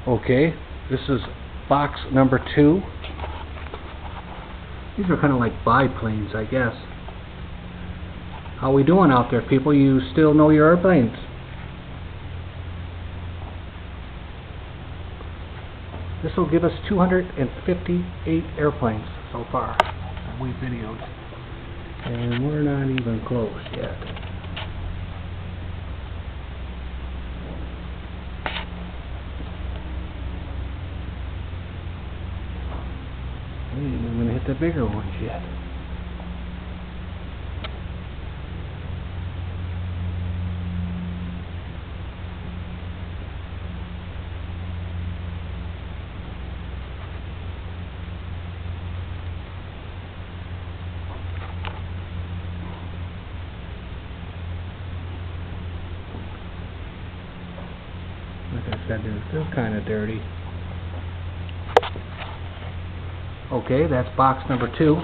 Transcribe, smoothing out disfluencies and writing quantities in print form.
Okay, this is box number 2. These are kind of like biplanes, I guess. How we doing out there, people? You still know your airplanes? This will give us 258 airplanes so far that we videoed. And we're not even close yet. We ain't even gonna hit the bigger ones yet. Like I said, they're kind of dirty. Okay, that's box number 2.